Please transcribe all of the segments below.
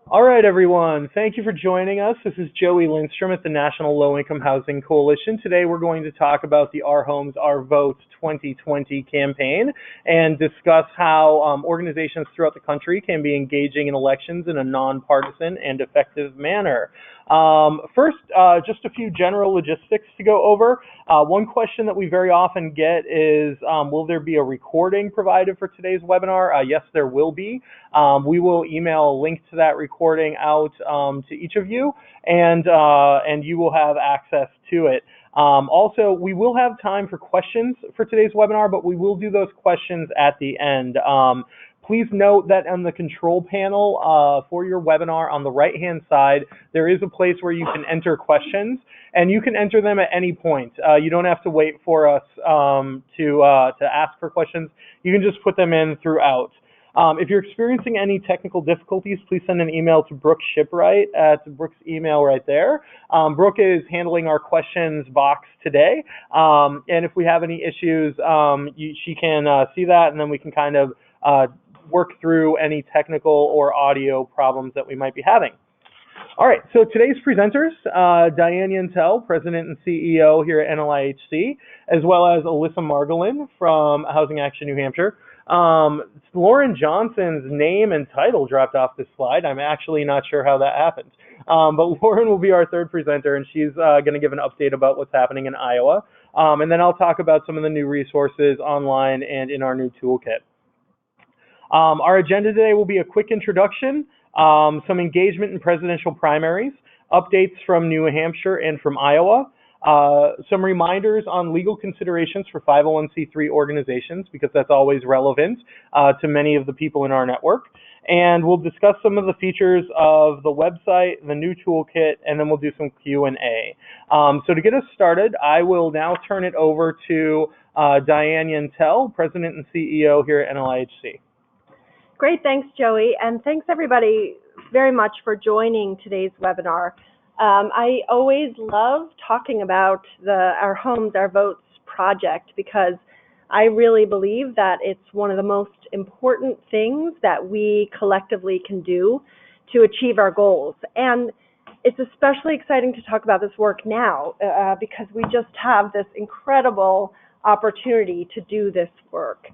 All right, everyone. Thank you for joining us. This is Joey Lindstrom at the National Low Income Housing Coalition. Today we're going to talk about the Our Homes, Our Votes 2020 campaign and discuss how organizations throughout the country can be engaging in elections in a nonpartisan and effective manner. First, just a few general logistics to go over. One question that we very often get is, will there be a recording provided for today's webinar? Yes, there will be. We will email a link to that recording out to each of you, and you will have access to it. Also, we will have time for questions for today's webinar, but we will do those questions at the end. Please note that on the control panel for your webinar on the right-hand side, there is a place where you can enter questions, and you can enter them at any point. You don't have to wait for us to ask for questions. You can just put them in throughout. If you're experiencing any technical difficulties, please send an email to Brooke Shipwright at Brooke's email right there. Brooke is handling our questions box today, and if we have any issues, she can see that, and then we can kind of work through any technical or audio problems that we might be having. All right, so today's presenters, Diane Yantel, President and CEO here at NLIHC, as well as Alyssa Margolin from Housing Action New Hampshire. Lauren Johnson's name and title dropped off this slide. I'm actually not sure how that happened. But Lauren will be our third presenter, and she's going to give an update about what's happening in Iowa. And then I'll talk about some of the new resources online and in our new toolkit. Our agenda today will be a quick introduction, some engagement in presidential primaries, updates from New Hampshire and from Iowa, some reminders on legal considerations for 501c3 organizations, because that's always relevant to many of the people in our network. And we'll discuss some of the features of the website, the new toolkit, and then we'll do some Q&A. So to get us started, I will now turn it over to Diane Yantel, President and CEO here at NLIHC. Great, thanks, Joey, and thanks everybody very much for joining today's webinar. I always love talking about the Our Homes, Our Votes project because I really believe that it's one of the most important things that we collectively can do to achieve our goals. And it's especially exciting to talk about this work now because we just have this incredible opportunity to do this work.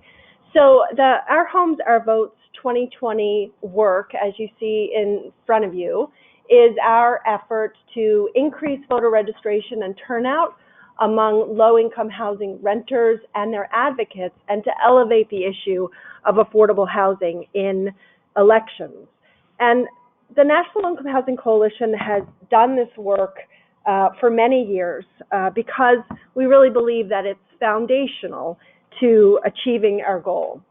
So the Our Homes, Our Votes 2020 work, as you see in front of you, is our effort to increase voter registration and turnout among low-income housing renters and their advocates, and to elevate the issue of affordable housing in elections. And the National Low Income Housing Coalition has done this work for many years because we really believe that it's foundational to achieving our goal.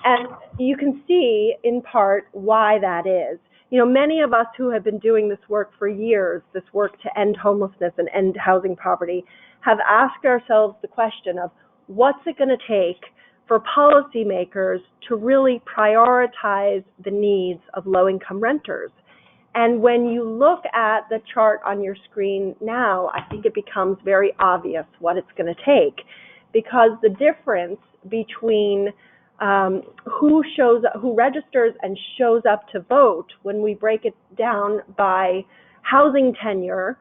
And you can see in part why that is. You know, many of us who have been doing this work for years, this work to end homelessness and end housing poverty, have asked ourselves the question of what's it going to take for policymakers to really prioritize the needs of low-income renters. And when you look at the chart on your screen now, I think it becomes very obvious what it's going to take, because the difference between who registers and shows up to vote, when we break it down by housing tenure,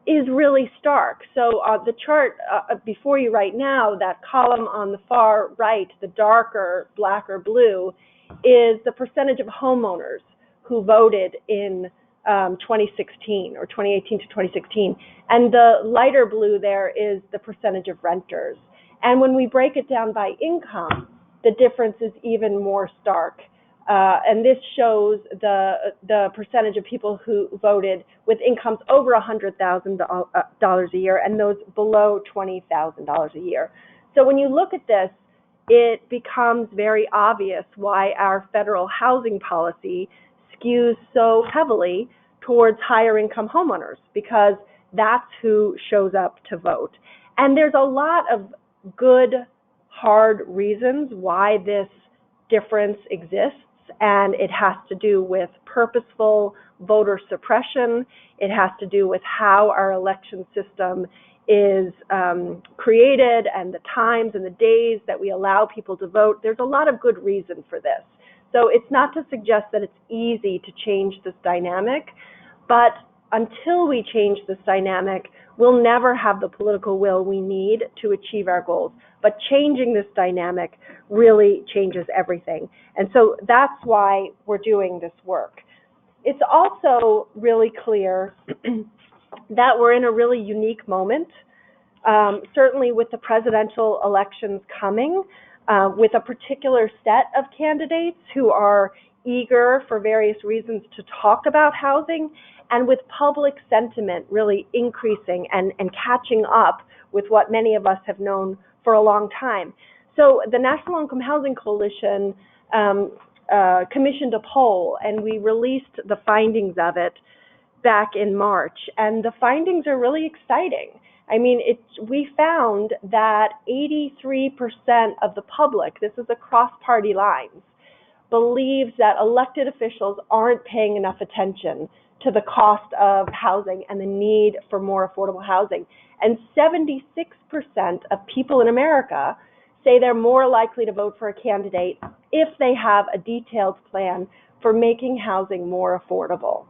is really stark. So the chart before you right now, that column on the far right, the darker black or blue, is the percentage of homeowners who voted in 2016 or 2018 to 2016. And the lighter blue there is the percentage of renters. And when we break it down by income, the difference is even more stark. And this shows the percentage of people who voted with incomes over $100,000 a year and those below $20,000 a year. So when you look at this, it becomes very obvious why our federal housing policy skews so heavily towards higher income homeowners, because that's who shows up to vote. And there's a lot of good, hard reasons why this difference exists, and it has to do with purposeful voter suppression. It has to do with how our election system is created and the times and the days that we allow people to vote. There's a lot of good reason for this. So it's not to suggest that it's easy to change this dynamic, but until we change this dynamic, we'll never have the political will we need to achieve our goals. But changing this dynamic really changes everything. And so that's why we're doing this work. It's also really clear that we're in a really unique moment, certainly with the presidential elections coming, with a particular set of candidates who are eager for various reasons to talk about housing, and with public sentiment really increasing and catching up with what many of us have known for a long time. So the National Low Income Housing Coalition commissioned a poll, and we released the findings of it back in March, and the findings are really exciting. I mean, we found that 83% of the public, this is across party lines, believes that elected officials aren't paying enough attention to the cost of housing and the need for more affordable housing. And 76% of people in America say they're more likely to vote for a candidate if they have a detailed plan for making housing more affordable.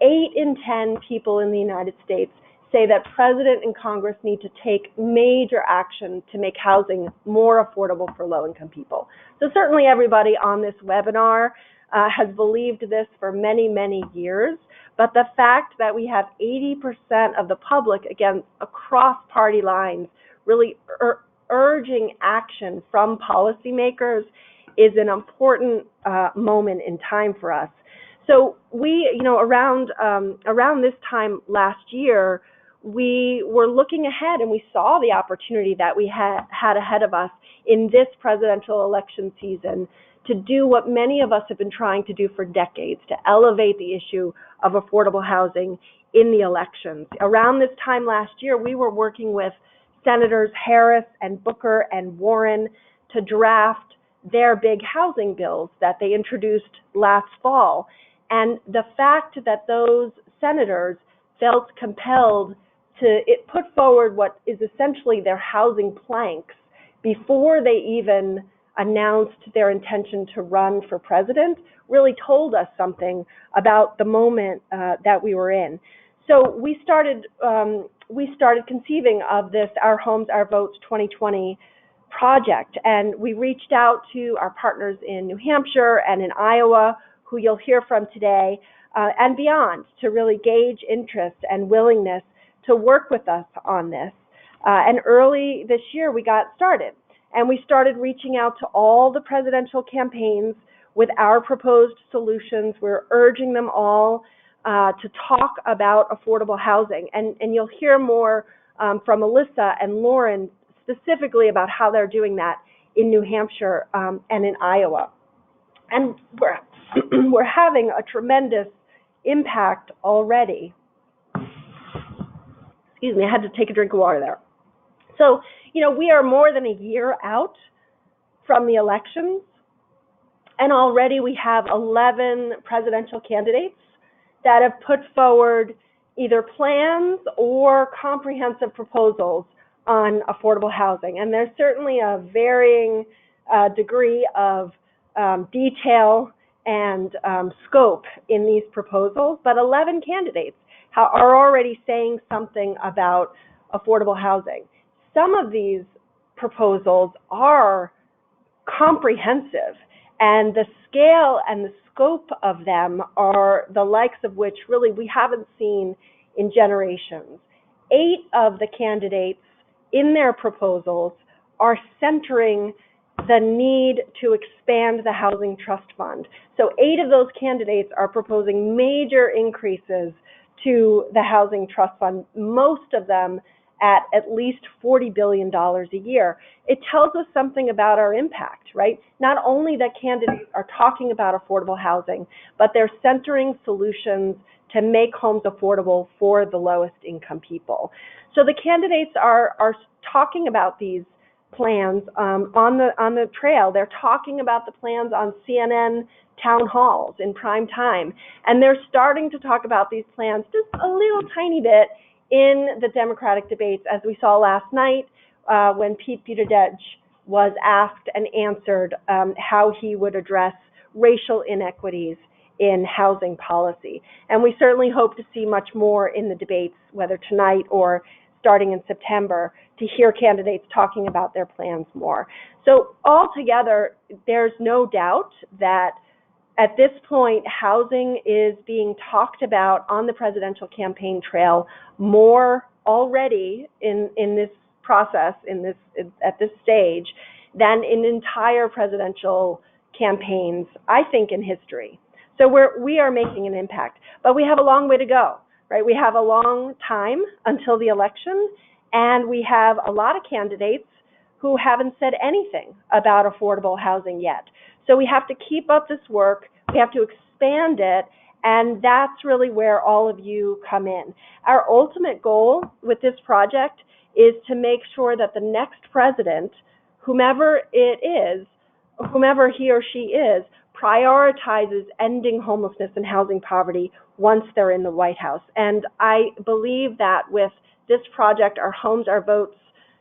8 in 10 people in the United States say that President and Congress need to take major action to make housing more affordable for low-income people. So certainly everybody on this webinar has believed this for many, many years, but the fact that we have 80% of the public, again, across party lines, really urging action from policymakers is an important moment in time for us. So we, around this time last year, we were looking ahead and we saw the opportunity that we had ahead of us in this presidential election season to do what many of us have been trying to do for decades, to elevate the issue of affordable housing in the elections. Around this time last year, we were working with Senators Harris and Booker and Warren to draft their big housing bills that they introduced last fall. And the fact that those senators felt compelled to put forward what is essentially their housing planks before they even announced their intention to run for president really told us something about the moment that we were in. So we started conceiving of this Our Homes, Our Votes 2020 project, and we reached out to our partners in New Hampshire and in Iowa, who you'll hear from today, and beyond, to really gauge interest and willingness to work with us on this. And early this year, we got started. And we started reaching out to all the presidential campaigns with our proposed solutions. We're urging them all to talk about affordable housing. And you'll hear more from Alyssa and Lauren specifically about how they're doing that in New Hampshire and in Iowa. And we're having a tremendous impact already. Excuse me, I had to take a drink of water there. So, we are more than a year out from the elections, and already we have 11 presidential candidates that have put forward either plans or comprehensive proposals on affordable housing. And there's certainly a varying degree of detail and scope in these proposals, but 11 candidates are already saying something about affordable housing. Some of these proposals are comprehensive, and the scale and the scope of them are the likes of which really we haven't seen in generations. 8 of the candidates in their proposals are centering the need to expand the Housing Trust Fund. So 8 of those candidates are proposing major increases to the Housing Trust Fund, most of them at least $40 billion a year. It tells us something about our impact, right? Not only that candidates are talking about affordable housing, but they're centering solutions to make homes affordable for the lowest income people. So the candidates are talking about these plans on the trail. They're talking about the plans on CNN town halls in prime time. And they're starting to talk about these plans just a little tiny bit in the Democratic debates, as we saw last night when Pete Buttigieg was asked and answered how he would address racial inequities in housing policy. And we certainly hope to see much more in the debates, whether tonight or starting in September, to hear candidates talking about their plans more. So altogether, there's no doubt that at this point, housing is being talked about on the presidential campaign trail more already in this process, at this stage, than in entire presidential campaigns, I think, in history. So we are making an impact, but we have a long way to go, right? We have a long time until the election, and we have a lot of candidates who haven't said anything about affordable housing yet. So we have to keep up this work, we have to expand it, and that's really where all of you come in. Our ultimate goal with this project is to make sure that the next president, whomever it is, whomever he or she is, prioritizes ending homelessness and housing poverty once they're in the White House. And I believe that with this project, Our Homes, Our Votes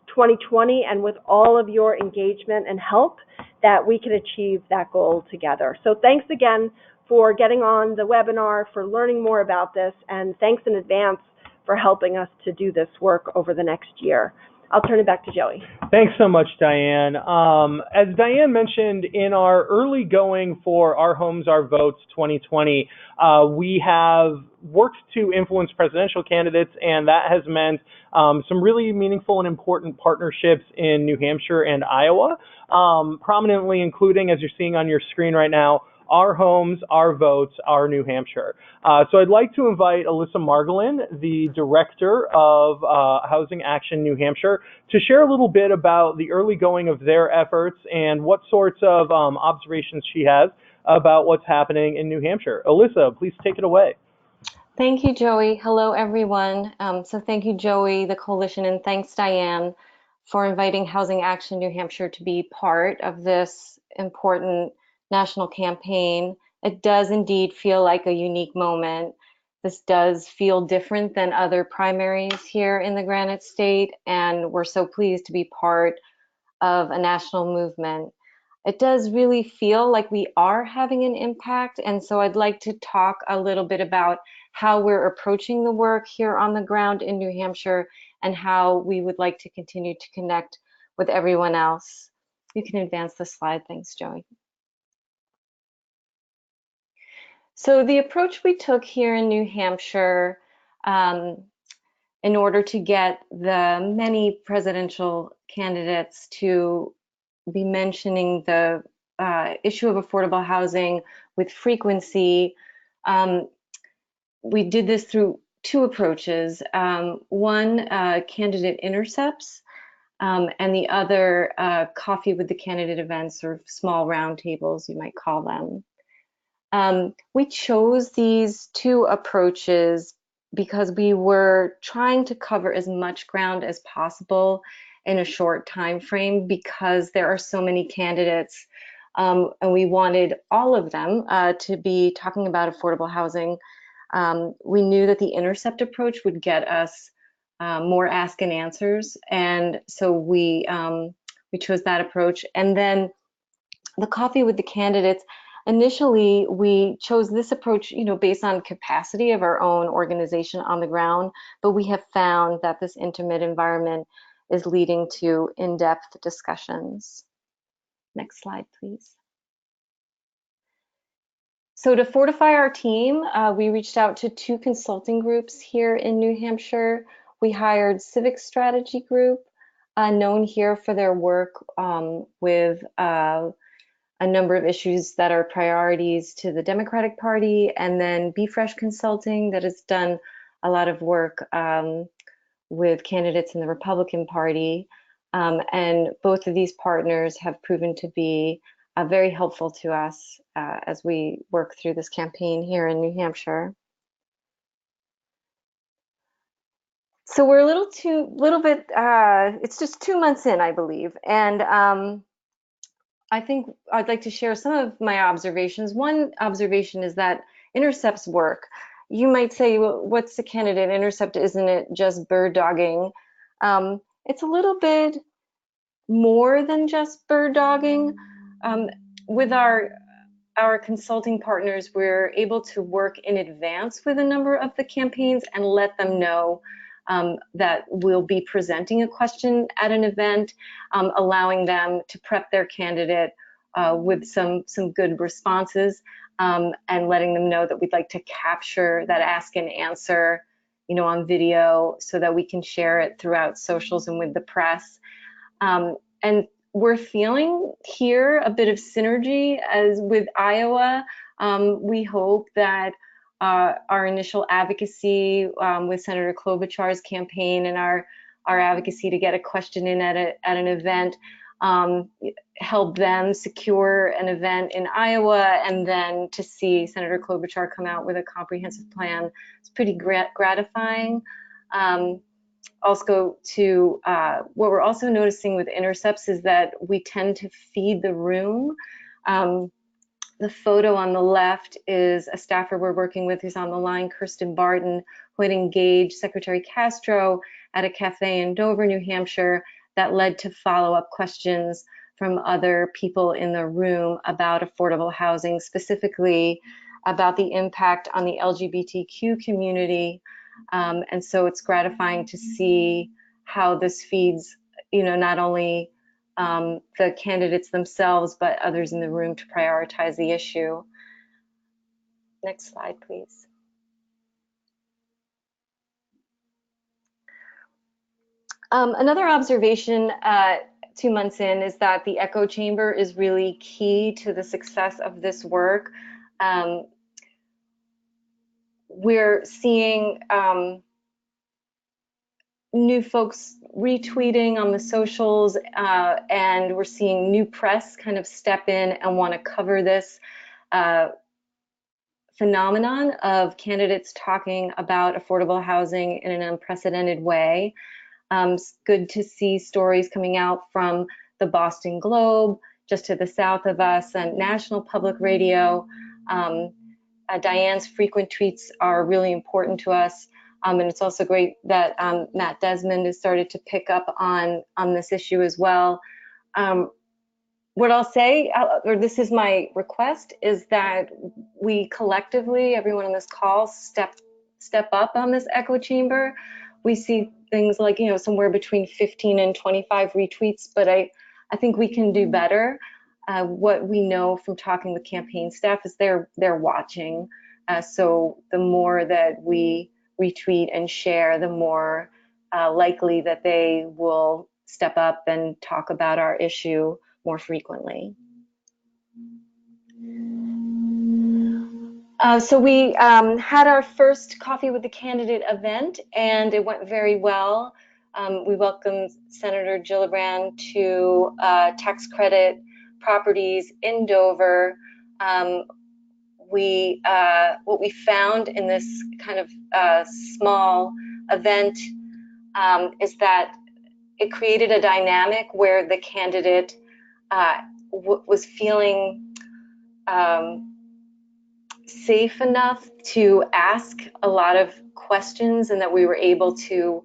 2020, and with all of your engagement and help, that we can achieve that goal together. So thanks again for getting on the webinar, for learning more about this, and thanks in advance for helping us to do this work over the next year. I'll turn it back to Joey. Thanks so much, Diane. As Diane mentioned, in our early going for Our Homes, Our Votes 2020, we have worked to influence presidential candidates, and that has meant some really meaningful and important partnerships in New Hampshire and Iowa, prominently including, as you're seeing on your screen right now, Our Homes, Our Votes, Our New Hampshire. So I'd like to invite Alyssa Margolin, the Director of Housing Action New Hampshire, to share a little bit about the early going of their efforts and what sorts of observations she has about what's happening in New Hampshire. Alyssa, please take it away. Thank you, Joey. Hello, everyone. So thank you, Joey, the coalition, and thanks, Diane, for inviting Housing Action New Hampshire to be part of this important national campaign. It does indeed feel like a unique moment. This does feel different than other primaries here in the Granite State, and we're so pleased to be part of a national movement. It does really feel like we are having an impact, and so I'd like to talk a little bit about how we're approaching the work here on the ground in New Hampshire and how we would like to continue to connect with everyone else. You can advance the slide. Thanks, Joey. So the approach we took here in New Hampshire in order to get the many presidential candidates to be mentioning the issue of affordable housing with frequency, we did this through two approaches. One, candidate intercepts, and the other, coffee with the candidate events, or small roundtables, you might call them. We chose these two approaches because we were trying to cover as much ground as possible in a short time frame, because there are so many candidates, and we wanted all of them to be talking about affordable housing. We knew that the intercept approach would get us more ask and answers, and so we chose that approach. And then the coffee with the candidates, initially we chose this approach, based on capacity of our own organization on the ground, but we have found that this intimate environment is leading to in-depth discussions. Next slide, please. So to fortify our team, we reached out to two consulting groups here in New Hampshire. We hired Civic Strategy Group, known here for their work with a number of issues that are priorities to the Democratic Party, and then Be Fresh Consulting, that has done a lot of work with candidates in the Republican Party. And both of these partners have proven to be very helpful to us as we work through this campaign here in New Hampshire. So we're it's just 2 months in, I believe. And I think I'd like to share some of my observations. One observation is that intercepts work. You might say, well, what's the candidate intercept? Isn't it just bird dogging? It's a little bit more than just bird dogging. With our our consulting partners, we're able to work in advance with a number of the campaigns and let them know that we'll be presenting a question at an event, allowing them to prep their candidate with some good responses, and letting them know that we'd like to capture that ask and answer, on video so that we can share it throughout socials and with the press. And we're feeling here a bit of synergy as with Iowa. We hope that our initial advocacy with Senator Klobuchar's campaign and our advocacy to get a question in at an event help them secure an event in Iowa, and then to see Senator Klobuchar come out with a comprehensive plan, it's pretty gratifying. Also, what we're also noticing with intercepts is that we tend to feed the room. The photo on the left is a staffer we're working with who's on the line, Kirsten Barton, who had engaged Secretary Castro at a cafe in Dover, New Hampshire, that led to follow-up questions from other people in the room about affordable housing, specifically about the impact on the LGBTQ community. And so it's gratifying to see how this feeds, not only the candidates themselves, but others in the room to prioritize the issue. Next slide, please. Another observation 2 months in is that the echo chamber is really key to the success of this work. We're seeing new folks retweeting on the socials, and we're seeing new press kind of step in and want to cover this phenomenon of candidates talking about affordable housing in an unprecedented way. It's good to see stories coming out from the Boston Globe, just to the south of us, and National Public Radio. Diane's frequent tweets are really important to us. And it's also great that Matt Desmond has started to pick up on this issue as well. What I'll say, or this is my request, is that we collectively, everyone on this call, step up on this echo chamber. We see things like, somewhere between 15 and 25 retweets, but I think we can do better. What we know from talking with campaign staff is they're watching. So the more that we retweet and share, the more likely that they will step up and talk about our issue more frequently. So we had our first Coffee with the Candidate event, and it went very well. We welcomed Senator Gillibrand to tax credit properties in Dover. What we found in this kind of small event is that it created a dynamic where the candidate was feeling safe enough to ask a lot of questions, and that we were able to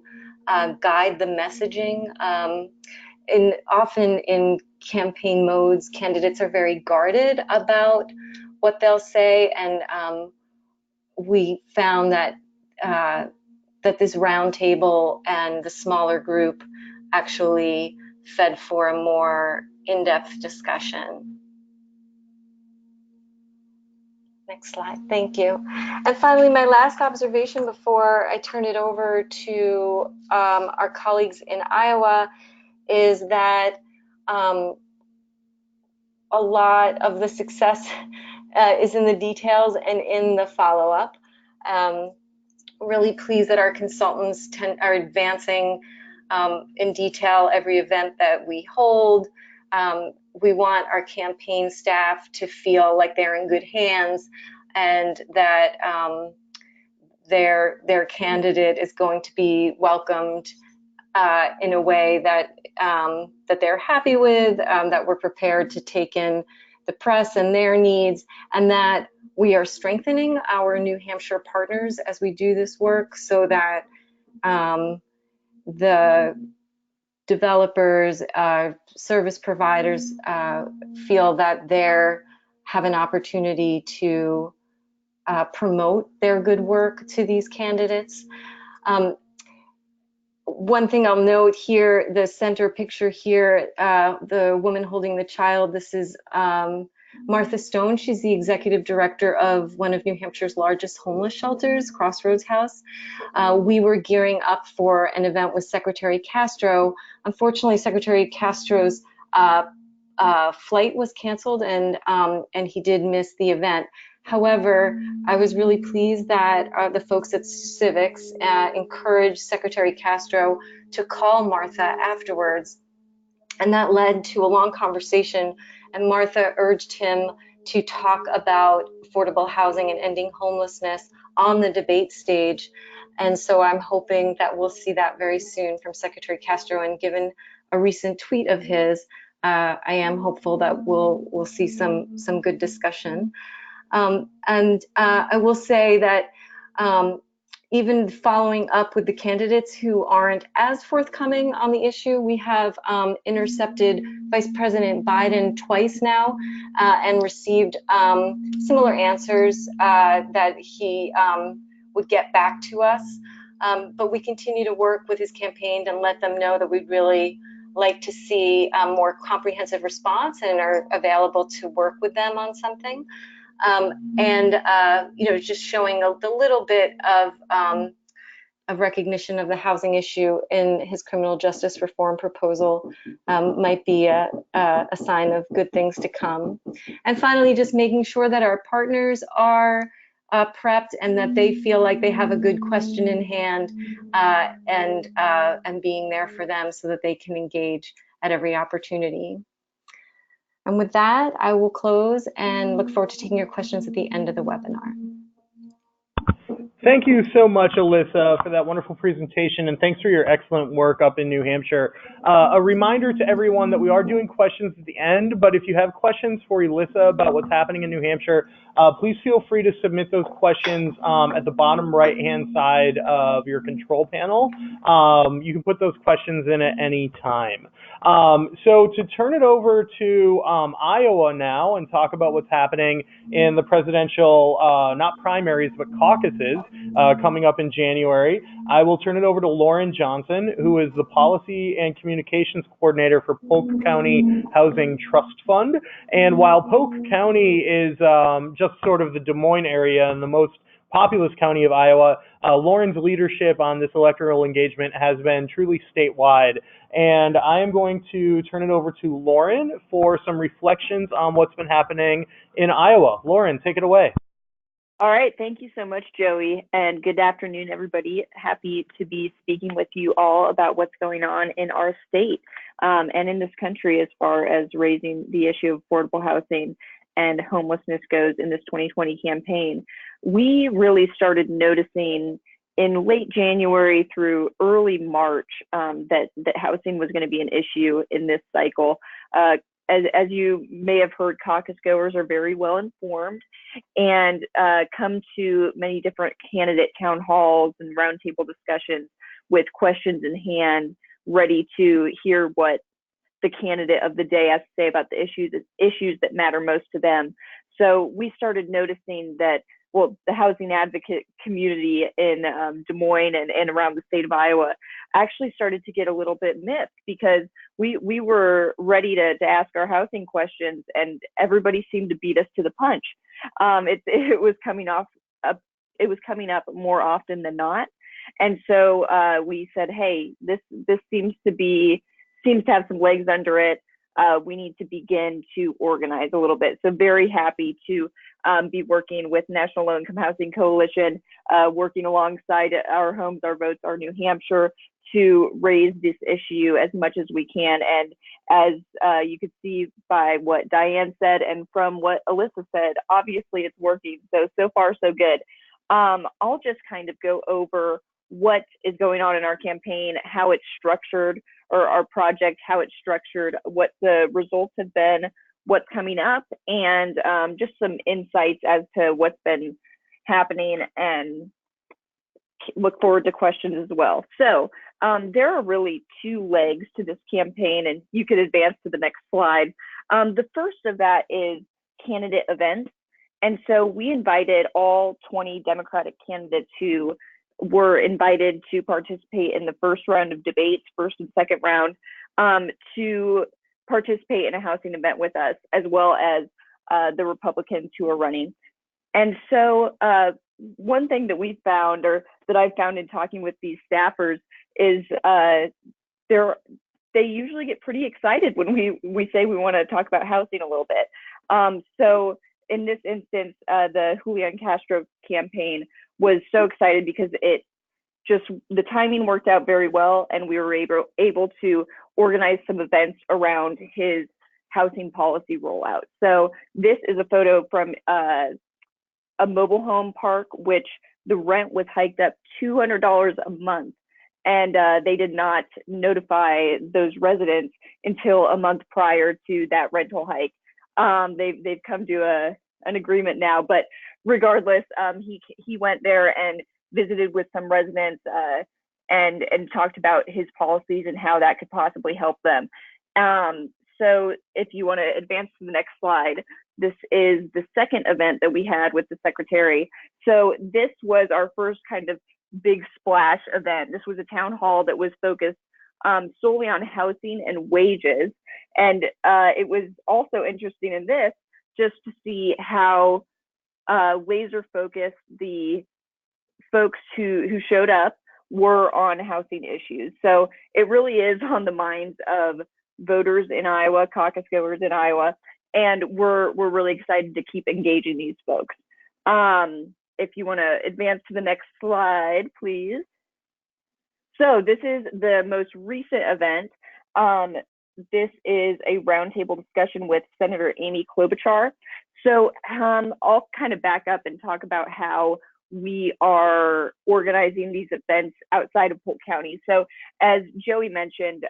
guide the messaging. Often in campaign modes, candidates are very guarded about what they'll say, and we found that this roundtable and the smaller group actually fed for a more in-depth discussion. Next slide, thank you. And finally, my last observation before I turn it over to our colleagues in Iowa is that a lot of the success is in the details and in the follow-up. Really pleased that our consultants are advancing in detail every event that we hold. We want our campaign staff to feel like they're in good hands, and that their candidate is going to be welcomed in a way that they're happy with, that we're prepared to take in the press and their needs, and that we are strengthening our New Hampshire partners as we do this work, so that the developers, service providers feel that they're have an opportunity to promote their good work to these candidates. One thing I'll note here, the center picture here, the woman holding the child, this is Martha Stone. She's the executive director of one of New Hampshire's largest homeless shelters, Crossroads House. We were gearing up for an event with Secretary Castro. Unfortunately, Secretary Castro's flight was canceled, and he did miss the event. However, I was really pleased that the folks at Civics encouraged Secretary Castro to call Martha afterwards, and that led to a long conversation, and Martha urged him to talk about affordable housing and ending homelessness on the debate stage. And so I'm hoping that we'll see that very soon from Secretary Castro, and given a recent tweet of his, I am hopeful that we'll see some good discussion. And I will say that even following up with the candidates who aren't as forthcoming on the issue, we have intercepted Vice President Biden twice now and received similar answers that he would get back to us. But we continue to work with his campaign and let them know that we'd really like to see a more comprehensive response and are available to work with them on something. Just showing a little bit of recognition of the housing issue in his criminal justice reform proposal might be a sign of good things to come. And finally, just making sure that our partners are prepped and that they feel like they have a good question in hand, and being there for them so that they can engage at every opportunity. And with that, I will close and look forward to taking your questions at the end of the webinar. Thank you so much, Alyssa, for that wonderful presentation, and thanks for your excellent work up in New Hampshire. A reminder to everyone that we are doing questions at the end, but if you have questions for Alyssa about what's happening in New Hampshire, please feel free to submit those questions at the bottom right-hand side of your control panel. You can put those questions in at any time. So to turn it over to Iowa now and talk about what's happening in the presidential, not primaries, but caucuses coming up in January, I will turn it over to Lauren Johnson, who is the Policy and Communications Coordinator for Polk County Housing Trust Fund. And while Polk County is just sort of the Des Moines area and the most populous county of Iowa, Lauren's leadership on this electoral engagement has been truly statewide. And I am going to turn it over to Lauren for some reflections on what's been happening in Iowa. Lauren, take it away. All right, thank you so much, Joey, and good afternoon, everybody. Happy to be speaking with you all about what's going on in our state and in this country as far as raising the issue of affordable housing and homelessness goes in this 2020 campaign. We really started noticing in late January through early March that housing was going to be an issue in this cycle. As you may have heard, caucus goers are very well informed and come to many different candidate town halls and roundtable discussions with questions in hand, ready to hear what the candidate of the day has to say about the issues that matter most to them. So we started noticing that, well, the housing advocate community in Des Moines and around the state of Iowa actually started to get a little bit miffed because we were ready to ask our housing questions and everybody seemed to beat us to the punch. It was coming up more often than not. And so we said, hey, this seems to have some legs under it. We need to begin to organize a little bit. So very happy to be working with National Low Income Housing Coalition, working alongside Our Homes, Our Votes, Our New Hampshire to raise this issue as much as we can. And as you could see by what Diane said and from what Alyssa said, obviously it's working. So far, so good. I'll just kind of go over what is going on in our campaign, how it's structured, or our project, how it's structured, what the results have been, what's coming up, and just some insights as to what's been happening, and look forward to questions as well. So there are really two legs to this campaign, and you could advance to the next slide. The first of that is candidate events. And so we invited all 20 Democratic candidates who were invited to participate in the first round of debates, first and second round, to participate in a housing event with us, as well as the Republicans who are running. And so one thing that we found, or that I found in talking with these staffers, is they usually get pretty excited when we say we want to talk about housing a little bit. So in this instance, the Julian Castro campaign was so excited because the timing worked out very well, and we were able to organize some events around his housing policy rollout. So this is a photo from a mobile home park, which the rent was hiked up $200 a month. And they did not notify those residents until a month prior to that rental hike. They've come to an agreement now, but regardless, he went there and visited with some residents and talked about his policies and how that could possibly help them. So if you want to advance to the next slide, this is the second event that we had with the secretary. So this was our first kind of big splash event. This was a town hall that was focused solely on housing and wages. And it was also interesting in this just to see how laser focused the folks who showed up were on housing issues. So it really is on the minds of voters in Iowa, caucus goers in Iowa, and we're really excited to keep engaging these folks. If you want to advance to the next slide, please. So this is the most recent event. This is a roundtable discussion with Senator Amy Klobuchar. So I'll kind of back up and talk about how we are organizing these events outside of Polk County. So as Joey mentioned,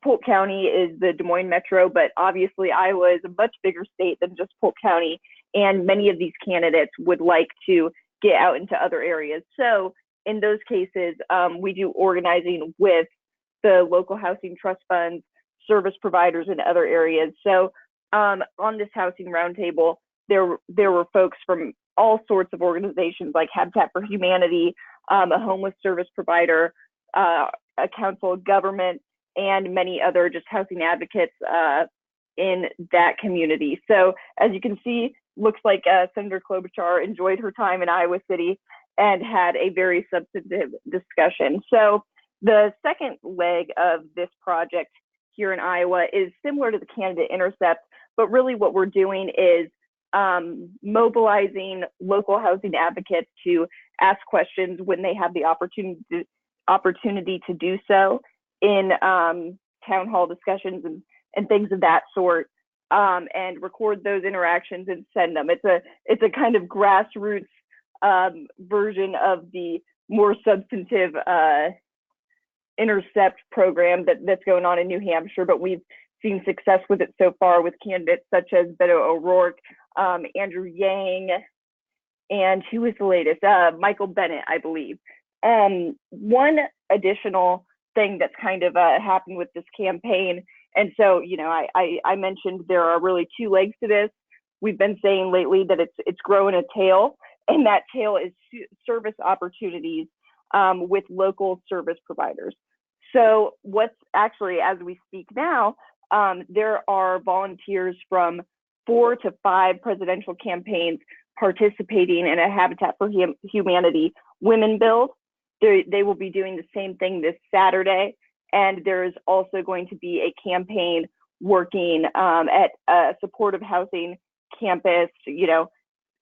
Polk County is the Des Moines metro, but obviously Iowa is a much bigger state than just Polk County, and many of these candidates would like to get out into other areas. So in those cases, we do organizing with the local housing trust funds, service providers in other areas. So on this housing roundtable, there were folks from all sorts of organizations like Habitat for Humanity, a homeless service provider, a council of government, and many other just housing advocates in that community. So as you can see, looks like Senator Klobuchar enjoyed her time in Iowa City and had a very substantive discussion. So the second leg of this project here in Iowa is similar to the candidate intercept, but really what we're doing is mobilizing local housing advocates to ask questions when they have the opportunity to do so in town hall discussions and things of that sort, and record those interactions and send them. It's a kind of grassroots version of the more substantive intercept program that's going on in New Hampshire, but we've seen success with it so far with candidates such as Beto O'Rourke, Andrew Yang, and who is the latest? Michael Bennett, I believe. One additional thing that's kind of happened with this campaign, and so, you know, I mentioned there are really two legs to this. We've been saying lately that it's growing a tail, and that tail is service opportunities with local service providers. So what's actually, as we speak now, there are volunteers from 4 to 5 presidential campaigns participating in a Habitat for Humanity Women Build. They will be doing the same thing this Saturday, and there is also going to be a campaign working at a supportive housing campus, you know,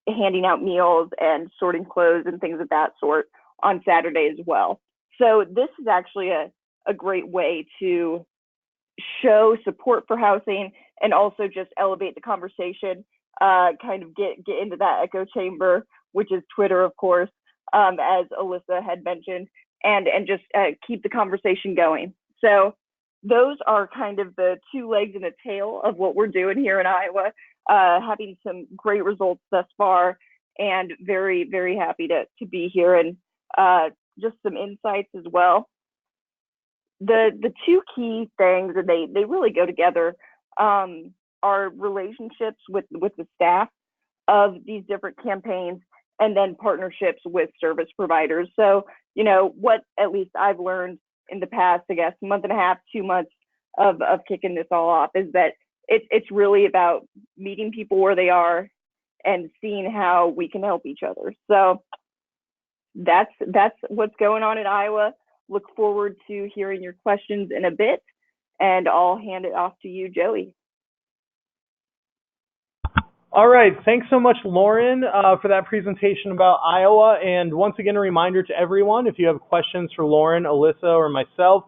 handing out meals and sorting clothes and things of that sort on Saturday as well. So this is actually a great way to show support for housing and also just elevate the conversation, kind of get into that echo chamber, which is Twitter, of course, as Alyssa had mentioned, and just keep the conversation going. So those are kind of the two legs and a tail of what we're doing here in Iowa, having some great results thus far, and very, very happy to be here, and just some insights as well. The two key things, and they really go together, our relationships with the staff of these different campaigns, and then partnerships with service providers. So, you know, what at least I've learned in the past, I guess, month and a half, 2 months of kicking this all off is that it's really about meeting people where they are and seeing how we can help each other. So that's what's going on in Iowa. Look forward to hearing your questions in a bit, and I'll hand it off to you, Joey. All right, thanks so much, Lauren, for that presentation about Iowa. And once again, a reminder to everyone, if you have questions for Lauren, Alyssa, or myself,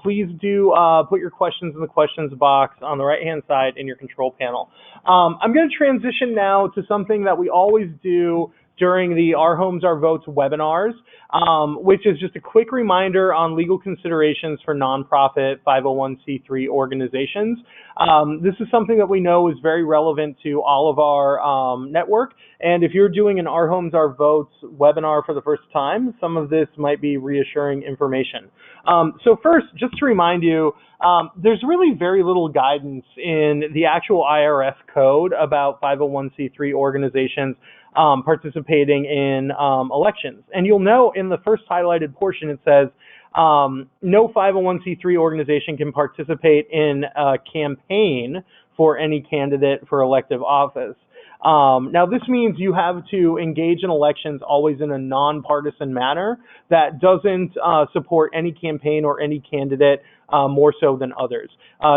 please do put your questions in the questions box on the right-hand side in your control panel. I'm going to transition now to something that we always do during the Our Homes, Our Votes webinars, which is just a quick reminder on legal considerations for nonprofit 501c3 organizations. This is something that we know is very relevant to all of our network. And if you're doing an Our Homes, Our Votes webinar for the first time, some of this might be reassuring information. So first, just to remind you, there's really very little guidance in the actual IRS code about 501c3 organizations participating in elections. And you'll note in the first highlighted portion, it says, no 501c3 organization can participate in a campaign for any candidate for elective office. Now, this means you have to engage in elections always in a nonpartisan manner that doesn't support any campaign or any candidate more so than others.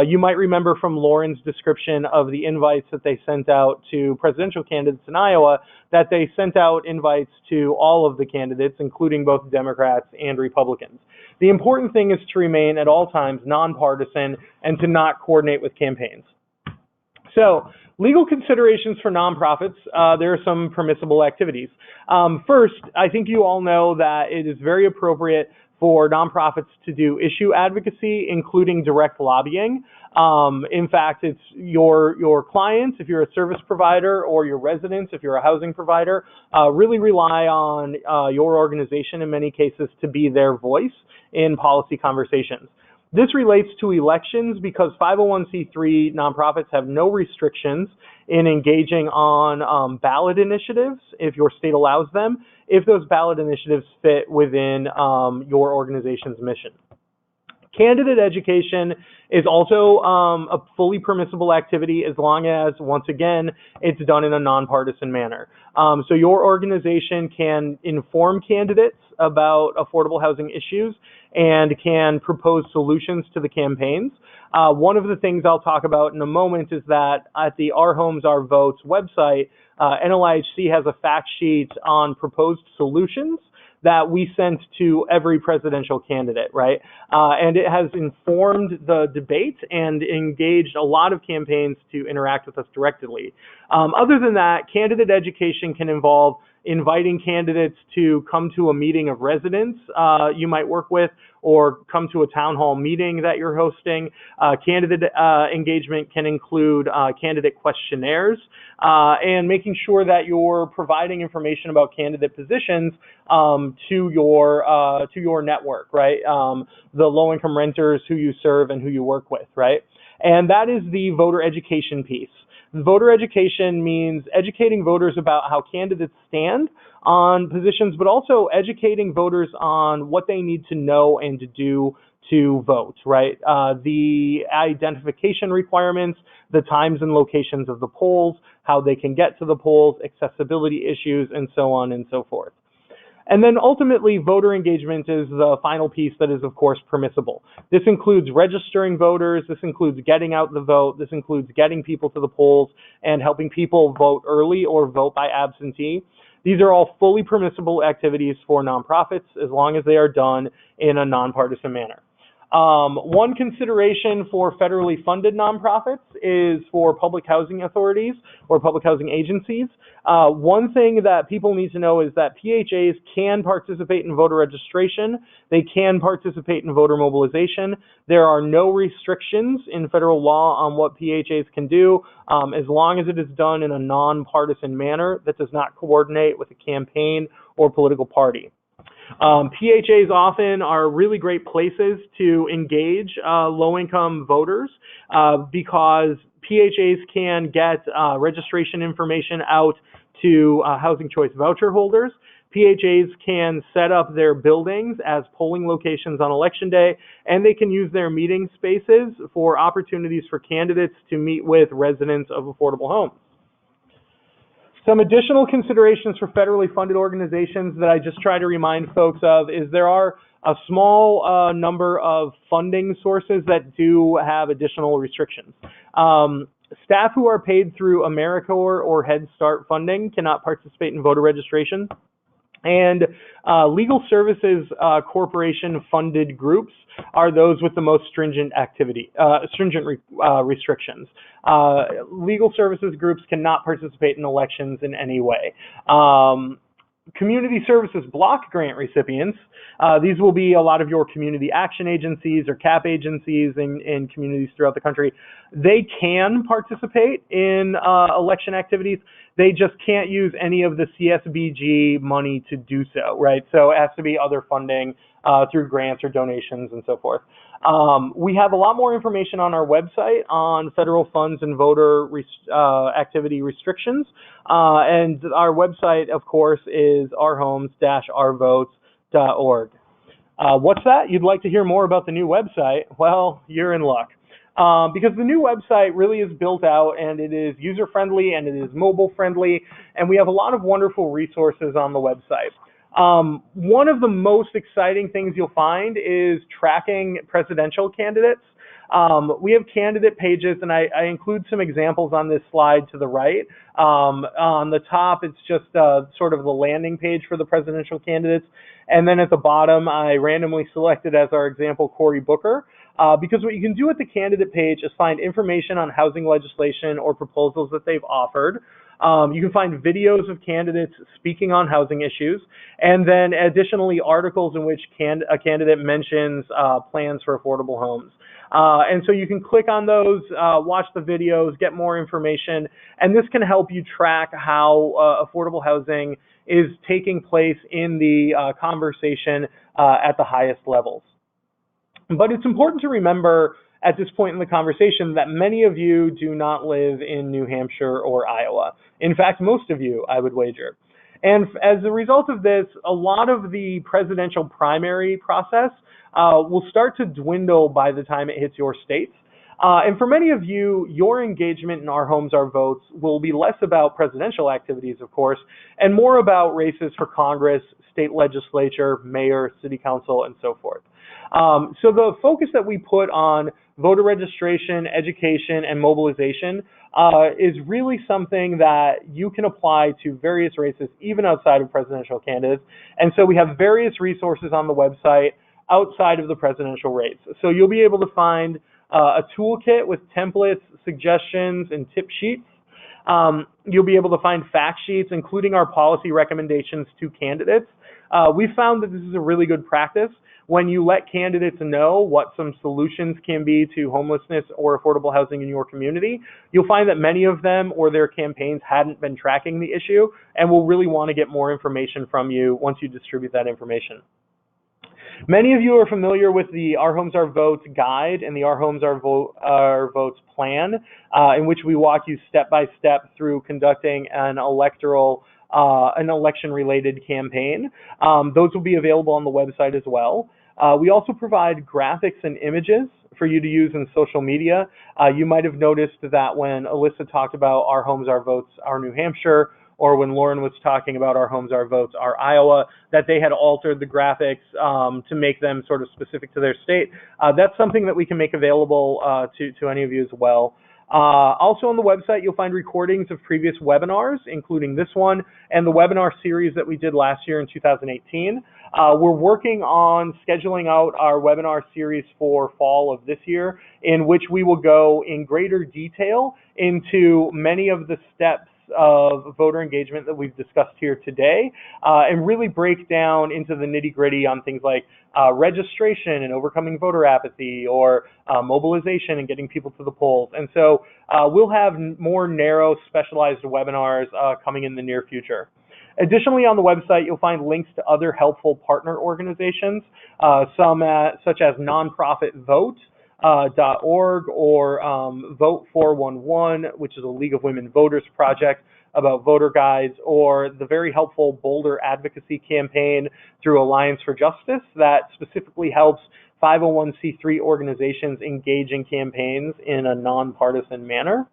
You might remember from Lauren's description of the invites that they sent out to presidential candidates in Iowa that they sent out invites to all of the candidates, including both Democrats and Republicans. The important thing is to remain at all times nonpartisan and to not coordinate with campaigns. So, legal considerations for nonprofits, there are some permissible activities. First, I think you all know that it is very appropriate for nonprofits to do issue advocacy, including direct lobbying. In fact, it's your clients, if you're a service provider, or your residents, if you're a housing provider, really rely on your organization in many cases to be their voice in policy conversations. This relates to elections because 501c3 nonprofits have no restrictions in engaging on ballot initiatives if your state allows them, if those ballot initiatives fit within your organization's mission. Candidate education is also a fully permissible activity as long as, once again, it's done in a nonpartisan manner. So your organization can inform candidates about affordable housing issues and can propose solutions to the campaigns. One of the things I'll talk about in a moment is that at the Our Homes, Our Votes website, NLIHC has a fact sheet on proposed solutions that we sent to every presidential candidate, right? And it has informed the debate and engaged a lot of campaigns to interact with us directly. Other than that, candidate education can involve inviting candidates to come to a meeting of residents you might work with, or come to a town hall meeting that you're hosting. Candidate engagement can include candidate questionnaires and making sure that you're providing information about candidate positions to your network, right? The low-income renters who you serve and who you work with, right? And that is the voter education piece. Voter education means educating voters about how candidates stand on positions, but also educating voters on what they need to know and to do to vote, right? The identification requirements, the times and locations of the polls, how they can get to the polls, accessibility issues, and so on and so forth. And then ultimately, voter engagement is the final piece that is, of course, permissible. This includes registering voters, this includes getting out the vote, this includes getting people to the polls and helping people vote early or vote by absentee. These are all fully permissible activities for nonprofits as long as they are done in a nonpartisan manner. One consideration for federally funded nonprofits is for public housing authorities or public housing agencies. One thing that people need to know is that PHAs can participate in voter registration. They can participate in voter mobilization. There are no restrictions in federal law on what PHAs can do as long as it is done in a nonpartisan manner that does not coordinate with a campaign or political party. PHAs often are really great places to engage low-income voters because PHAs can get registration information out to housing choice voucher holders. PHAs can set up their buildings as polling locations on election day, and they can use their meeting spaces for opportunities for candidates to meet with residents of affordable homes. Some additional considerations for federally funded organizations that I just try to remind folks of is there are a small number of funding sources that do have additional restrictions. Staff who are paid through AmeriCorps or Head Start funding cannot participate in voter registration. And legal services corporation funded groups are those with the most stringent restrictions. Legal services groups cannot participate in elections in any way. Community services block grant recipients. These will be a lot of your community action agencies or CAP agencies in communities throughout the country. They can participate in election activities. They just can't use any of the CSBG money to do so, right? So it has to be other funding through grants or donations and so forth. We have a lot more information on our website on federal funds and voter activity restrictions. And our website, of course, is ourhomes-ourvotes.org. What's that? You'd like to hear more about the new website? Well, you're in luck. Because the new website really is built out and it is user-friendly and it is mobile-friendly, and we have a lot of wonderful resources on the website. One of the most exciting things you'll find is tracking presidential candidates. We have candidate pages, and I include some examples on this slide to the right. On the top, it's just sort of the landing page for the presidential candidates. And then at the bottom, I randomly selected as our example Cory Booker. Because what you can do at the candidate page is find information on housing legislation or proposals that they've offered. You can find videos of candidates speaking on housing issues, and then additionally articles in which a candidate mentions plans for affordable homes. And so you can click on those, watch the videos, get more information, and this can help you track how affordable housing is taking place in the conversation at the highest levels. But it's important to remember at this point in the conversation that many of you do not live in New Hampshire or Iowa. In fact, most of you, I would wager. And as a result of this, a lot of the presidential primary process will start to dwindle by the time it hits your states. And for many of you, your engagement in Our Homes, Our Votes will be less about presidential activities, of course, and more about races for Congress, state legislature, mayor, city council, and so forth. So the focus that we put on voter registration, education, and mobilization is really something that you can apply to various races, even outside of presidential candidates. And so we have various resources on the website outside of the presidential race. So you'll be able to find a toolkit with templates, suggestions, and tip sheets. You'll be able to find fact sheets, including our policy recommendations to candidates. We found that this is a really good practice. When you let candidates know what some solutions can be to homelessness or affordable housing in your community, you'll find that many of them or their campaigns hadn't been tracking the issue and will really want to get more information from you once you distribute that information. Many of you are familiar with the Our Homes, Our Votes guide and the Our Homes, Our Votes plan, in which we walk you step by step through conducting an election-related campaign. Those will be available on the website as well. We also provide graphics and images for you to use in social media. You might have noticed that when Alyssa talked about Our Homes, Our Votes, Our New Hampshire, or when Lauren was talking about Our Homes, Our Votes, Our Iowa, that they had altered the graphics to make them sort of specific to their state. That's something that we can make available to any of you as well. Also on the website, you'll find recordings of previous webinars, including this one and the webinar series that we did last year in 2018. We're working on scheduling out our webinar series for fall of this year, in which we will go in greater detail into many of the steps of voter engagement that we've discussed here today, and really break down into the nitty-gritty on things like registration and overcoming voter apathy, or mobilization and getting people to the polls. And so we'll have more narrow, specialized webinars coming in the near future. Additionally, on the website, you'll find links to other helpful partner organizations, such as Nonprofit Vote. .org or Vote 411, which is a League of Women Voters project about voter guides, or the very helpful Boulder Advocacy Campaign through Alliance for Justice that specifically helps 501c3 organizations engage in campaigns in a nonpartisan manner.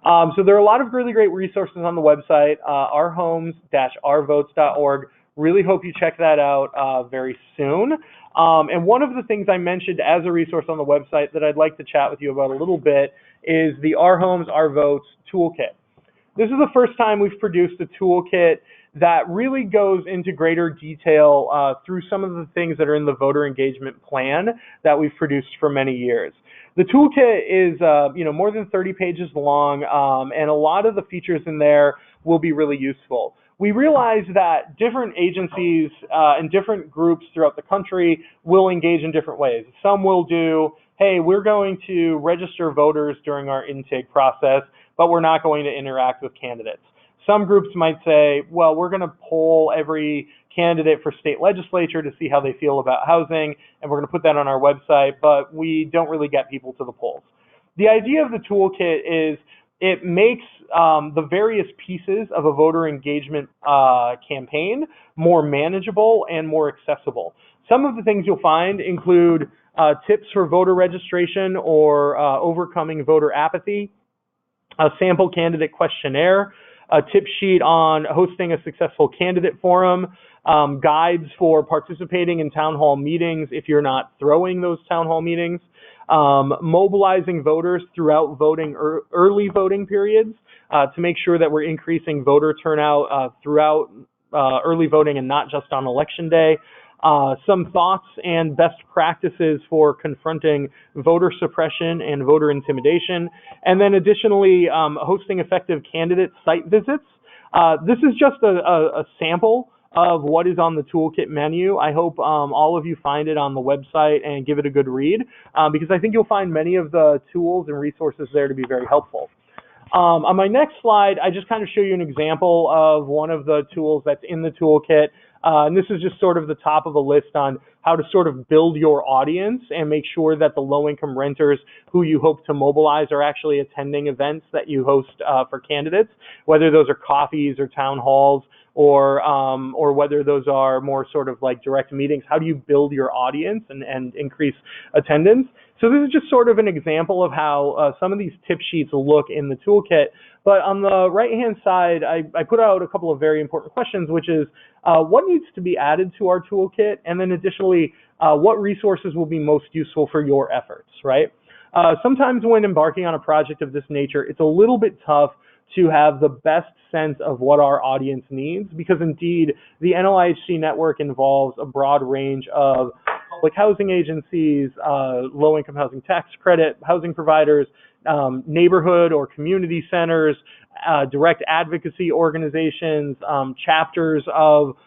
So there are a lot of really great resources on the website, ourhomes-ourvotes.org. Really hope you check that out very soon. And one of the things I mentioned as a resource on the website that I'd like to chat with you about a little bit is the Our Homes, Our Votes Toolkit. This is the first time we've produced a toolkit that really goes into greater detail through some of the things that are in the voter engagement plan that we've produced for many years. The toolkit is more than 30 pages long, and a lot of the features in there will be really useful. We realize that different agencies and different groups throughout the country will engage in different ways. Some will do, hey, we're going to register voters during our intake process, but we're not going to interact with candidates. Some groups might say, well, we're going to poll every candidate for state legislature to see how they feel about housing, and we're going to put that on our website, but we don't really get people to the polls. The idea of the toolkit is it makes the various pieces of a voter engagement campaign more manageable and more accessible. Some of the things you'll find include tips for voter registration or overcoming voter apathy, a sample candidate questionnaire, a tip sheet on hosting a successful candidate forum, guides for participating in town hall meetings if you're not throwing those town hall meetings, mobilizing voters throughout early voting periods to make sure that we're increasing voter turnout throughout early voting and not just on election day. Some thoughts and best practices for confronting voter suppression and voter intimidation. And then additionally, hosting effective candidate site visits. This is just a sample of what is on the toolkit menu. I hope all of you find it on the website and give it a good read, because I think you'll find many of the tools and resources there to be very helpful. On my next slide, I just kind of show you an example of one of the tools that's in the toolkit. And this is just sort of the top of a list on how to sort of build your audience and make sure that the low-income renters who you hope to mobilize are actually attending events that you host for candidates, whether those are coffees or town halls, or whether those are more sort of like direct meetings. How do you build your audience and increase attendance? So this is just sort of an example of how some of these tip sheets look in the toolkit. But on the right-hand side, I put out a couple of very important questions, which is what needs to be added to our toolkit? And then additionally, what resources will be most useful for your efforts, right? Sometimes when embarking on a project of this nature, it's a little bit tough to have the best sense of what our audience needs, because indeed the NLIHC network involves a broad range of public housing agencies, low-income housing tax credit, housing providers, neighborhood or community centers, direct advocacy organizations, chapters of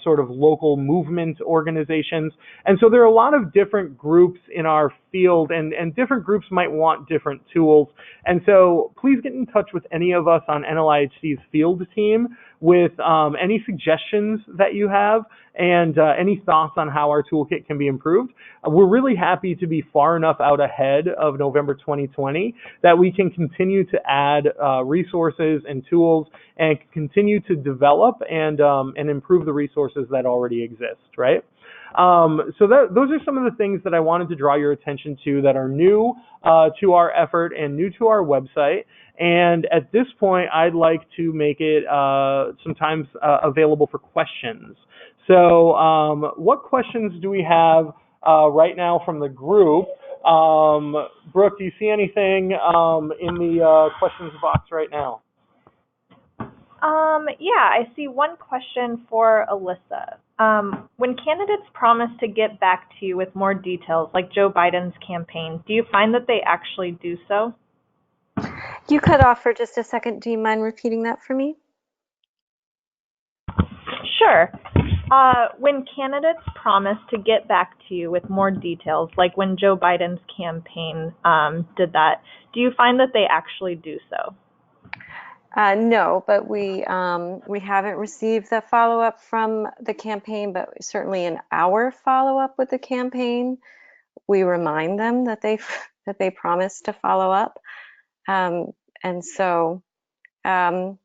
sort of local movement organizations. And so there are a lot of different groups in our field, and different groups might want different tools. And so please get in touch with any of us on NLIHC's field team with any suggestions that you have and any thoughts on how our toolkit can be improved. We're really happy to be far enough out ahead of November 2020 that we can continue to add resources and tools and continue to develop and improve the resources that already exist, right? So those are some of the things that I wanted to draw your attention to that are new to our effort and new to our website. And at this point, I'd like to make it sometimes available for questions. So what questions do we have right now from the group? Brooke, do you see anything in the questions box right now? Yeah, I see one question for Alyssa. When candidates promise to get back to you with more details, like Joe Biden's campaign, do you find that they actually do so? You cut off for just a second. Do you mind repeating that for me? Sure. When candidates promise to get back to you with more details, like when Joe Biden's campaign did that, do you find that they actually do so? No, but we haven't received the follow-up from the campaign, but certainly in our follow-up with the campaign, we remind them that they promised to follow up. And so I'm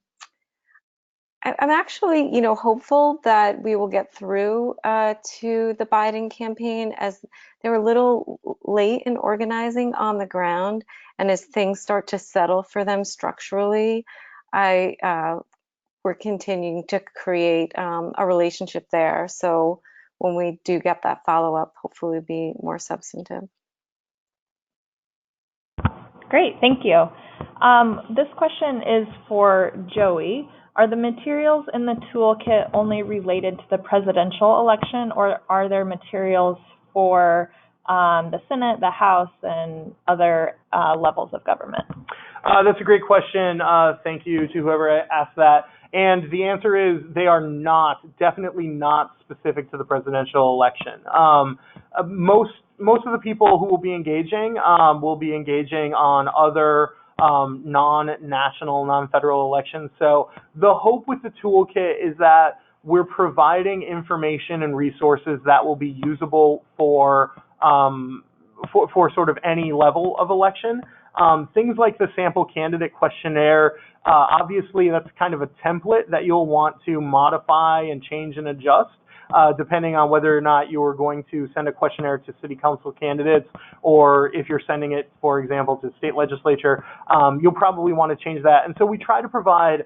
actually, hopeful that we will get through to the Biden campaign, as they were a little late in organizing on the ground, and as things start to settle for them structurally, we're continuing to create a relationship there. So when we do get that follow-up, hopefully it'll be more substantive. Great, thank you. This question is for Joey. Are the materials in the toolkit only related to the presidential election, or are there materials for the Senate, the House, and other levels of government? That's a great question. Thank you to whoever asked that. And the answer is they are definitely not specific to the presidential election. Most of the people who will be engaging on other non-national, non-federal elections. So the hope with the toolkit is that we're providing information and resources that will be usable for sort of any level of election. Things like the sample candidate questionnaire, obviously that's kind of a template that you'll want to modify and change and adjust, depending on whether or not you're going to send a questionnaire to city council candidates, or if you're sending it, for example, to state legislature, you'll probably want to change that. And so we try to provide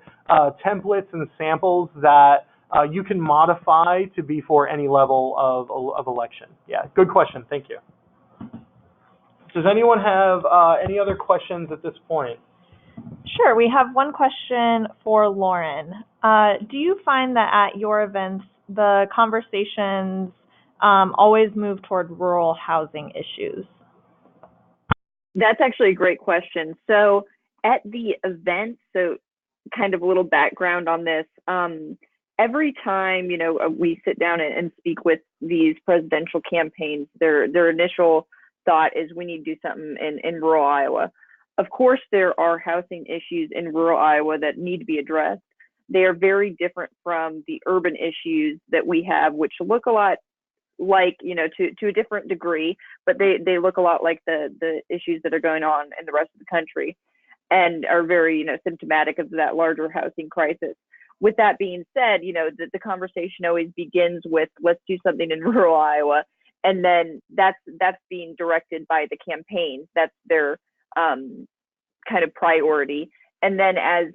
templates and samples that you can modify to be for any level of election. Yeah, good question. Thank you. Does anyone have any other questions at this point? Sure, we have one question for Lauren. Do you find that at your events, the conversations always move toward rural housing issues? That's actually a great question. So at the event, so kind of a little background on this, every time, we sit down and speak with these presidential campaigns, their initial thought is we need to do something in rural Iowa. Of course, there are housing issues in rural Iowa that need to be addressed. They are very different from the urban issues that we have, which look a lot like, to a different degree, but they look a lot like the issues that are going on in the rest of the country, and are very, symptomatic of that larger housing crisis. With that being said, the conversation always begins with, let's do something in rural Iowa. And then that's being directed by the campaign. That's their kind of priority. And then as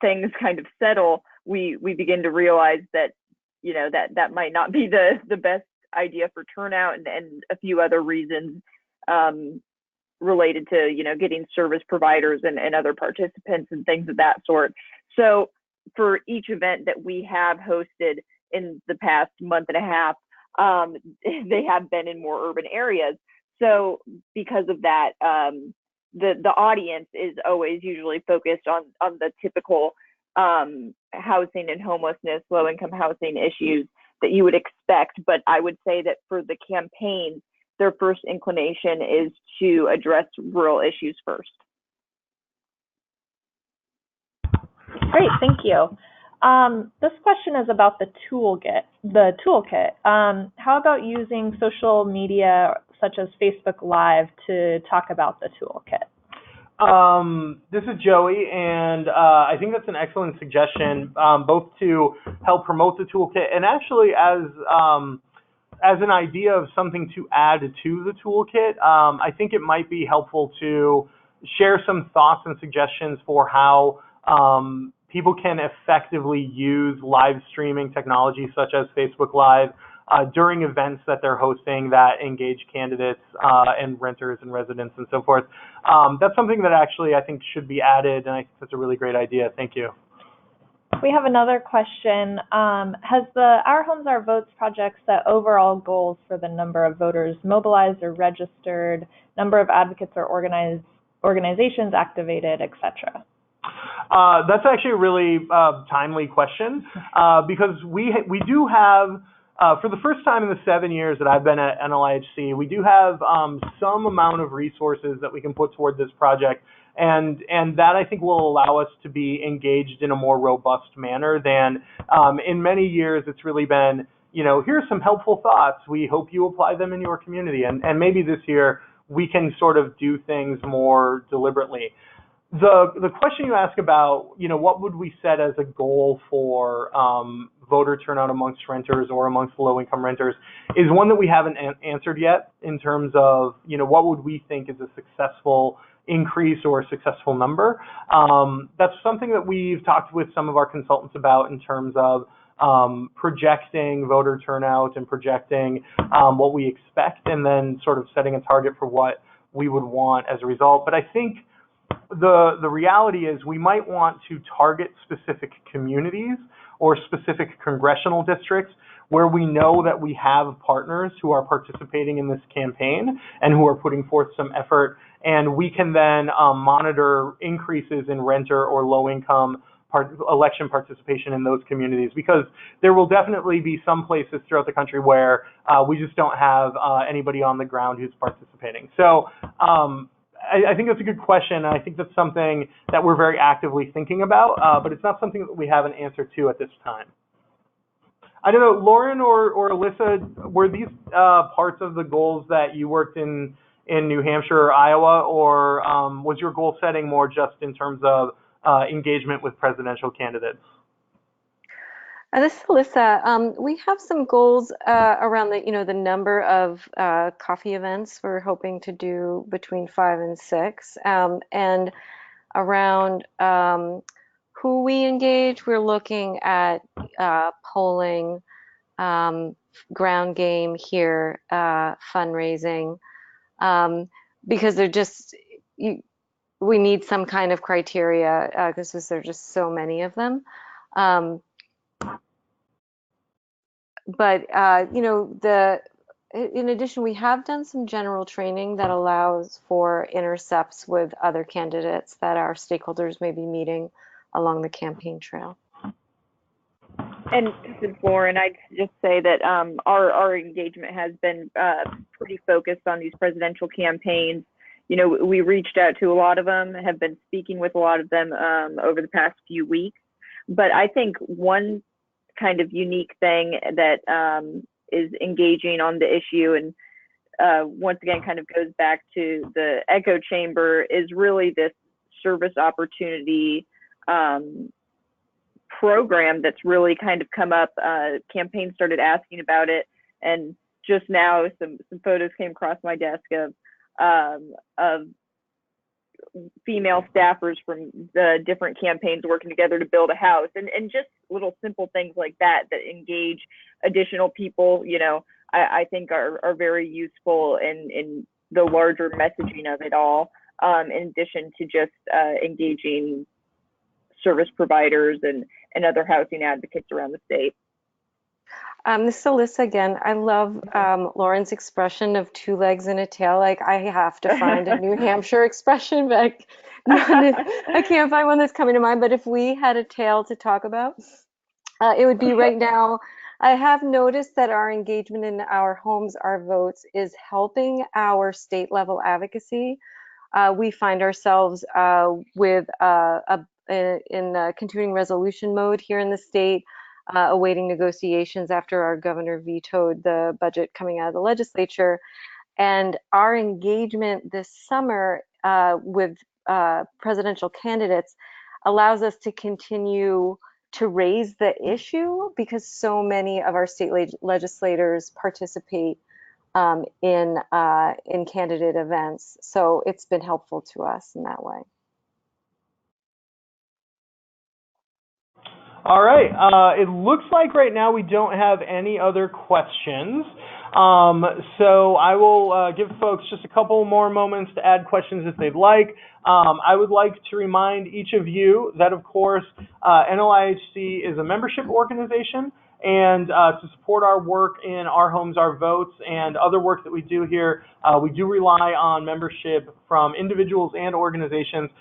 things kind of settle, we begin to realize that, that might not be the best idea for turnout, and a few other reasons related to, getting service providers and other participants and things of that sort. So for each event that we have hosted in the past month and a half, they have been in more urban areas. So because of that, the audience is always usually focused on the typical housing and homelessness, low-income housing issues that you would expect. But I would say that for the campaign, their first inclination is to address rural issues first. Great, thank you. This question is about the toolkit. How about using social media such as Facebook Live to talk about the toolkit? This is Joey, and I think that's an excellent suggestion, both to help promote the toolkit and actually as an idea of something to add to the toolkit. I think it might be helpful to share some thoughts and suggestions for how people can effectively use live streaming technology such as Facebook Live during events that they're hosting that engage candidates and renters and residents and so forth. That's something that actually I think should be added, and I think that's a really great idea. Thank you. We have another question. Has the Our Homes, Our Votes project set overall goals for the number of voters mobilized or registered, number of advocates or organizations activated, etc.? That's actually a really timely question because we do have, for the first time in the 7 years that I've been at NLIHC, we do have some amount of resources that we can put toward this project And that I think will allow us to be engaged in a more robust manner than in many years it's really been, here's some helpful thoughts. We hope you apply them in your community. And maybe this year we can sort of do things more deliberately. The question you ask about, what would we set as a goal for voter turnout amongst renters or amongst low-income renters is one that we haven't answered yet in terms of, what would we think is a successful increase or a successful number. That's something that we've talked with some of our consultants about in terms of projecting voter turnout and projecting what we expect and then sort of setting a target for what we would want as a result. But I think the reality is we might want to target specific communities or specific congressional districts where we know that we have partners who are participating in this campaign and who are putting forth some effort, and we can then monitor increases in renter or low-income election participation in those communities, because there will definitely be some places throughout the country where we just don't have anybody on the ground who's participating. So I think that's a good question. I think that's something that we're very actively thinking about, but it's not something that we have an answer to at this time. I don't know, Lauren or Alyssa, were these parts of the goals that you worked in New Hampshire or Iowa, or was your goal setting more just in terms of engagement with presidential candidates? This is Alyssa. We have some goals around the number of coffee events we're hoping to do between 5 and 6, and around who we engage. We're looking at polling, ground game here, fundraising, because they're just we need some kind of criteria because there's just so many of them. But in addition, we have done some general training that allows for intercepts with other candidates that our stakeholders may be meeting along the campaign trail. And this is Lauren. I'd just say that our engagement has been pretty focused on these presidential campaigns. We reached out to a lot of them, have been speaking with a lot of them over the past few weeks. But I think one kind of unique thing that is engaging on the issue, and once again kind of goes back to the echo chamber, is really this service opportunity program that's really kind of come up. Campaigns started asking about it, and just now some photos came across my desk of female staffers from the different campaigns working together to build a house, and just little simple things like that engage additional people, I think are very useful in the larger messaging of it all, in addition to just engaging service providers and other housing advocates around the state. This is Alyssa again. I love Lauren's expression of 2 legs and a tail. Like, I have to find a New Hampshire expression, but I can't find one that's coming to mind. But if we had a tail to talk about, it would be right now. I have noticed that our engagement in Our Homes, Our Votes is helping our state level advocacy. We find ourselves with in continuing resolution mode here in the state, awaiting negotiations after our governor vetoed the budget coming out of the legislature. And our engagement this summer with presidential candidates allows us to continue to raise the issue, because so many of our state legislators participate in candidate events. So it's been helpful to us in that way. All right. It looks like right now we don't have any other questions. So I will give folks just a couple more moments to add questions if they'd like. I would like to remind each of you that, of course, NLIHC is a membership organization, and to support our work in Our Homes, Our Votes and other work that we do here, we do rely on membership from individuals and organizations.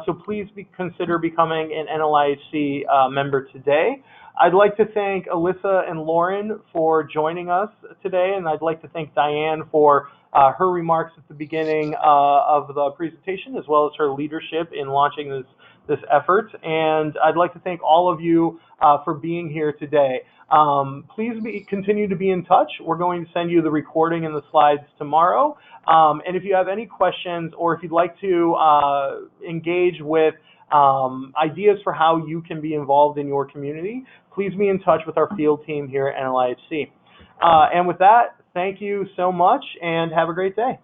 So please consider becoming an NLIHC member today. I'd like to thank Alyssa and Lauren for joining us today, and I'd like to thank Diane for her remarks at the beginning of the presentation, as well as her leadership in launching this effort. And I'd like to thank all of you for being here today. Please continue to be in touch. We're going to send you the recording and the slides tomorrow. And if you have any questions, or if you'd like to engage with ideas for how you can be involved in your community, please be in touch with our field team here at NLIHC. And with that, thank you so much, and have a great day.